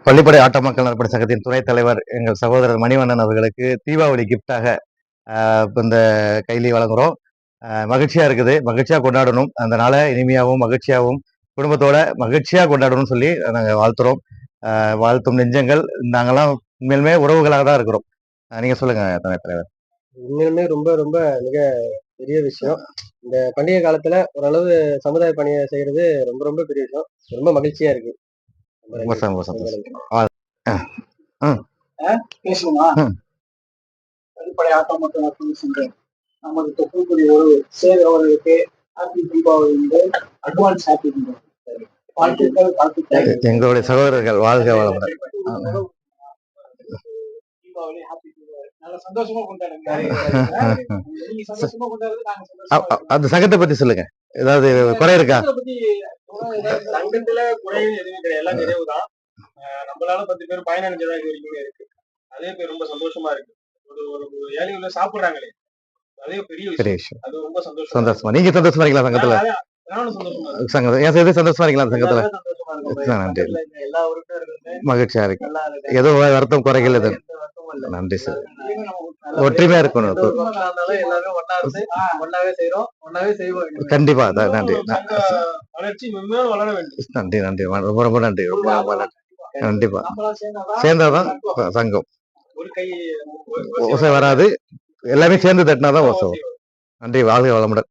பள்ளிப்படை ஆட்ட மக்கள் நற்பணி சங்கத்தின் துணைத் தலைவர் எங்கள் சகோதரர் மணிவண்ணன் அவர்களுக்கு தீபாவளி கிஃப்டாக இந்த கைலி வழங்குறோம். மகிழ்ச்சியா இருக்குது, மகிழ்ச்சியா கொண்டாடணும். அந்த நாளை இனிமையாகவும் மகிழ்ச்சியாகவும் குடும்பத்தோட மகிழ்ச்சியா கொண்டாடணும்னு சொல்லி நாங்கள் வாழ்த்துறோம். வாழ்த்தும் நெஞ்சங்கள். நாங்கெல்லாம் உண்மையிலுமே உறவுகளாக தான் இருக்கிறோம். நீங்க சொல்லுங்க துணைத் தலைவர். உண்மையிலுமே ரொம்ப ரொம்ப மிக பெரிய விஷயம். இந்த பண்டிகை காலத்துல ஓரளவு சமுதாய பணியை செய்யறது ரொம்ப ரொம்ப பெரிய விஷயம். ரொம்ப மகிழ்ச்சியா இருக்கு. ரொம்ப சந்தோஷம். பேசுவோமா? அடிப்படை ஆட்டம் மற்றும் நற்பணி சங்கம் நமது தொகுக்கூடிய ஒரு சேவை அவர்களுக்கு ஹாப்பி தீபாவளி என்று அட்வான்ஸ் ஹாப்பி தீபாவளி வாழ்த்துக்கள். எங்களுடைய சகோதரர்கள் வாழ்க வளமுடன். தீபாவளி ஹாப்பி தீபாவளி நல்ல சந்தோஷமா கொண்டாடுங்க. நீங்க சந்தோஷமா கொண்டாடுறது நாங்க அந்த சங்கத்தை பத்தி சொல்லுங்க. ஏதாவது குறை இருக்கா? சங்கத்துல குறைகள் எதுவுமே கிடையாது, எல்லாம் நிறைவுதான். நம்மளால 10 பேர் பயனடைஞ்சதா இது வரைக்கும் இருக்கு. அதே பேர் ரொம்ப சந்தோஷமா இருக்கு. ஒரு ஏழைகளை சாப்பிடுறாங்களே, அதே பெரிய விஷயம். அது ரொம்ப சந்தோஷமா. நீங்க சந்தோஷமா இருக்கீங்களா சங்கத்துல? நானும் சந்தோஷமா இருக்கேன். சந்தோஷமா இருக்கீங்களா சங்கத்துல? நன்றி. எல்லா உறுப்பினர்களுமே மகிழ்ச்சியா இருக்கு. ஏதோ வருத்தம் குறைகள் எதுவும்? நன்றி சார். ஒற்றுமையா இருக்கணும். எல்லாரும் ஒன்னாவே செய்யறோம், ஒன்னாவே செய்வோம். கண்டிப்பா. நன்றி. வளர்ச்சி மென்மேலும் வளர வேண்டும். நன்றி நன்றி. ரொம்ப ரொம்ப நன்றி. ரொம்ப ரொம்ப நன்றி. கண்டிப்பா சேர்ந்தாதான் சங்கம். ஒரு கை ஓசை வராது, எல்லாமே சேர்ந்து தட்டினாதான் ஓசை வரும். நன்றி. வாழ்க வளமுடன்.